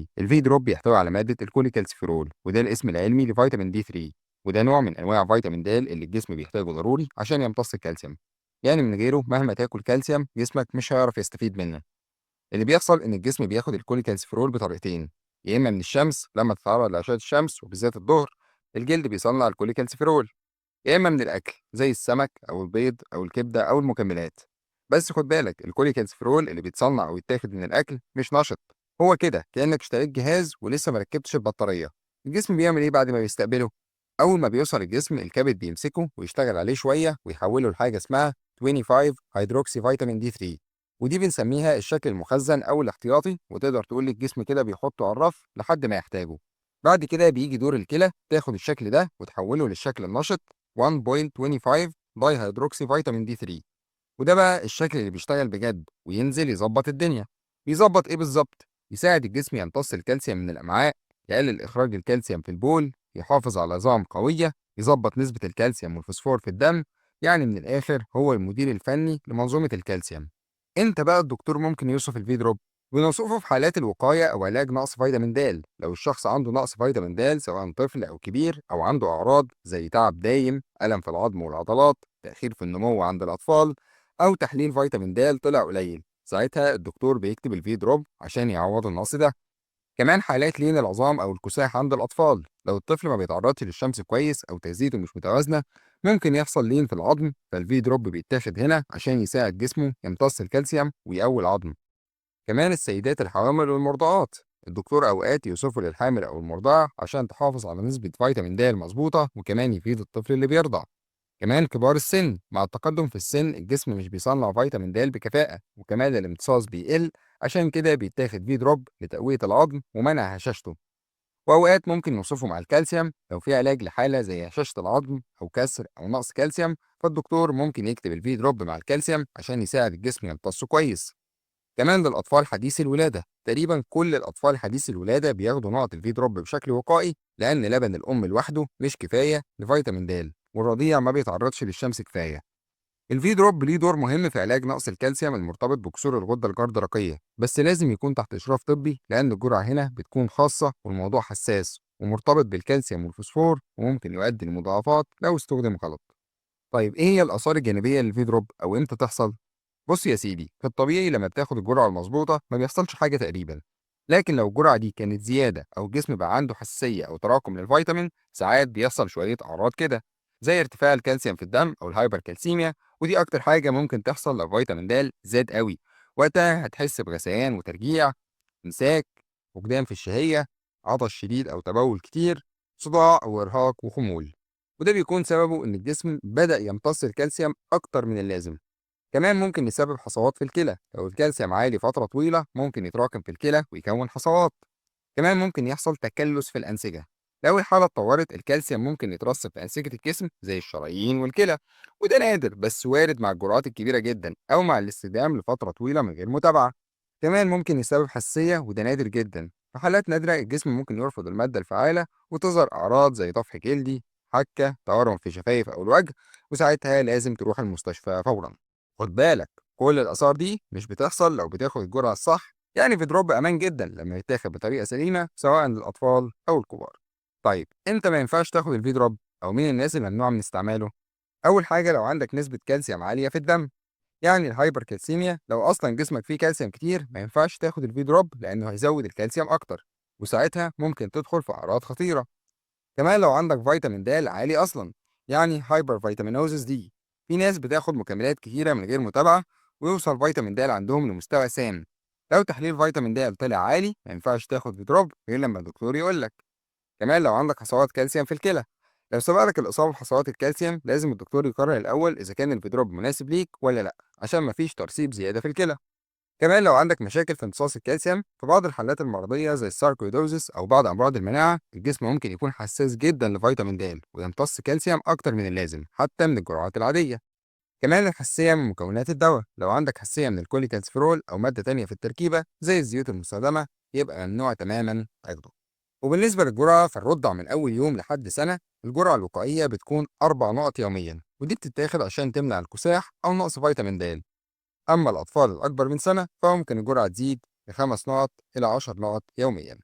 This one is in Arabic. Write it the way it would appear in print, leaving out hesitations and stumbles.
سيدي، الفي دروب بيحتوي على مادة الكوليكالسيفيرول، وده الاسم العلمي لفيتامين دي 3. وده نوع من انواع فيتامين د اللي الجسم بيحتاجه ضروري عشان يمتص الكالسيوم. يعني من غيره مهما تاكل كالسيوم جسمك مش هيعرف يستفيد منه. اللي بيحصل ان الجسم بياخد الكوليكالسيفيرول بطريقتين: يا اما من الشمس لما تتعرض لاشعة الشمس وبالذات الظهر الجلد بيصنع الكوليكالسيفيرول، يا إما من الأكل زي السمك أو البيض أو الكبدة أو المكملات. بس خد بالك، الكوليكالسيفيرول اللي بيتصنع أو يتاخد من الأكل مش نشط، هو كده كأنك اشتريت جهاز ولسه مركبتش البطارية. الجسم بيعمل إيه بعد ما بيستقبله؟ أول ما بيوصل الجسم الكبد بيمسكه ويشتغل عليه شوية ويحوله لحاجة اسمها 25 هيدروكسي فيتامين دي 3، ودي بنسميها الشكل المخزن أو الاحتياطي، وتقدر تقول الجسم كده بيحطه على الرف لحد ما يحتاجه. بعد كده بيجي دور الكلى تاخد الشكل ده وتحوله للشكل النشط 1.25 داي هيدروكسي فيتامين دي 3، وده بقى الشكل اللي بيشتغل بجد وينزل يظبط الدنيا. بيظبط ايه بالظبط؟ يساعد الجسم يمتص الكالسيوم من الامعاء، يقلل اخراج الكالسيوم في البول، يحافظ على عظام قويه، يظبط نسبه الكالسيوم والفوسفور في الدم. يعني من الاخر هو المدير الفني لمنظومه الكالسيوم. انت بقى الدكتور ممكن يوصف الفي دروب. بنوصفه في حالات الوقايه او علاج نقص فيتامين د، لو الشخص عنده نقص فيتامين د سواء طفل او كبير، او عنده اعراض زي تعب دايم، الم في العظم والعضلات، تاخير في النمو عند الاطفال، او تحليل فيتامين د طلع قليل. ساعتها الدكتور بيكتب الفي دروب عشان يعوض النقص ده. كمان حالات لين العظام او الكساح عند الاطفال، لو الطفل ما بيتعرضش للشمس كويس او تغذيته مش متوازنه ممكن يحصل لين في العظم، فالفي دروب بيتاخد هنا عشان يساعد جسمه يمتص الكالسيوم ويقوي العظم. كمان السيدات الحوامل والمرضعات، الدكتور اوقات يوصفه للحامل او المرضعه عشان تحافظ على نسبه فيتامين د المظبوطه، وكمان يفيد الطفل اللي بيرضع. كمان كبار السن، مع التقدم في السن الجسم مش بيصنع فيتامين د بكفاءة، وكمان الامتصاص بيقل، عشان كده بيتاخد فيه دروب لتقوية العظم ومنع هشاشته. وأوقات ممكن نوصفه مع الكالسيوم لو في علاج لحالة زي هشاشة العظم أو كسر أو نقص كالسيوم، فالدكتور ممكن يكتب الفي دروب مع الكالسيوم عشان يساعد الجسم يمتصه كويس. كمان للأطفال حديثي الولادة، تقريبا كل الأطفال حديثي الولادة بياخدوا نقط الفي دروب بشكل وقائي، لأن لبن الأم لوحده مش كفاية لفيتامين د، والرضيع ما بيتعرضش للشمس كفاية. الفي دروب ليه دور مهم في علاج نقص الكالسيوم المرتبط بكسور الغدة الجرثرقية، بس لازم يكون تحت إشراف طبي لأن الجرعة هنا بتكون خاصة والموضوع حساس ومرتبط بالكالسيوم والفوسفور، وممكن يؤدي لمضاعفات لو استخدم غلط. طيب إيه هي الآثار الجانبية للفي دروب أو إمتى تحصل؟ بص يا سيدي، في الطبيعي لما بتاخد الجرعة المظبوطة ما بيحصلش حاجة تقريبا، لكن لو الجرعة دي كانت زيادة أو الجسم بقى عنده حساسية أو تراكم للفيتامين ساعات بيحصل شوية أعراض كده، زي ارتفاع الكالسيوم في الدم أو الهايبركالسيميا، ودي أكتر حاجة ممكن تحصل لو فيتامين د زاد قوي. وقتها هتحس بغثيان وترجيع، إمساك، فقدان في الشهية، عطش شديد أو تبول كتير، صداع أو إرهاق وخمول، وده بيكون سببه إن الجسم بدأ يمتص الكالسيوم أكتر من اللازم. كمان ممكن يسبب حصوات في الكلى، لو الكالسيوم عالي فترة طويلة ممكن يتراكم في الكلى ويكون حصوات. كمان ممكن يحصل تكلس في الأنسجة، لو الحالة اتطورت الكالسيوم ممكن يترسب في أنسجة الجسم زي الشرايين والكلى، وده نادر بس وارد مع الجرعات الكبيرة جدا أو مع الاستخدام لفترة طويلة من غير متابعة. كمان ممكن يسبب حساسية، وده نادر جدا. في حالات نادرة الجسم ممكن يرفض المادة الفعالة وتظهر أعراض زي طفح جلدي، حكة، تورم في شفايف أو الوجه، وساعتها لازم تروح المستشفى فورا. خد بالك، كل الآثار دي مش بتحصل لو بتاخد الجرعة الصح، يعني في دروب أمان جدا لما يتاخد بطريقة سليمة سواء للأطفال أو الكبار. طيب أنت ما ينفعش تاخد الفي دروب، أو مين الناس اللي ممنوع من استعماله؟ أول حاجة، لو عندك نسبة كالسيوم عالية في الدم، يعني الهايبركالسيميا، لو أصلا جسمك فيه كالسيوم كتير ما ينفعش تاخد الفي دروب لأنه هيزود الكالسيوم أكتر، وساعتها ممكن تدخل في أعراض خطيرة. كمان لو عندك فيتامين د عالي اصلا، يعني هايبر فيتامينوزس دي، في ناس بتاخد مكملات كتيره من غير متابعه ويوصل فيتامين د عندهم لمستوى سام. لو تحليل فيتامين د طلع عالي ما ينفعش تاخد فيدروب غير لما الدكتور يقول لك. كمان لو عندك حصوات كالسيوم في الكلى، لو سبق لك الاصابه بحصوات الكالسيوم لازم الدكتور يقرر الاول اذا كان الفيدروب مناسب ليك ولا لا، عشان مفيش ترسيب زياده في الكلى. كمان لو عندك مشاكل في امتصاص الكالسيوم، في بعض الحالات المرضية زي الساركويدوزس أو بعض أمراض المناعة الجسم ممكن يكون حساس جدا لفيتامين د ويمتص كالسيوم أكتر من اللازم حتى من الجرعات العادية. كمان الحساسية من مكونات الدواء، لو عندك حساسية من الكوليكالسفيرول أو مادة تانية في التركيبة زي الزيوت المستخدمة يبقى ممنوع تماما تاخده. وبالنسبة للجرعة فالرضع من أول يوم لحد سنة، الجرعة الوقائية بتكون 4 نقط يوميا، ودي بتتاخد عشان تمنع الكساح أو نقص فيتامين د. أما الأطفال الأكبر من سنة فممكن الجرعة تزيد ل5 نقط إلى 10 نقط يوميا.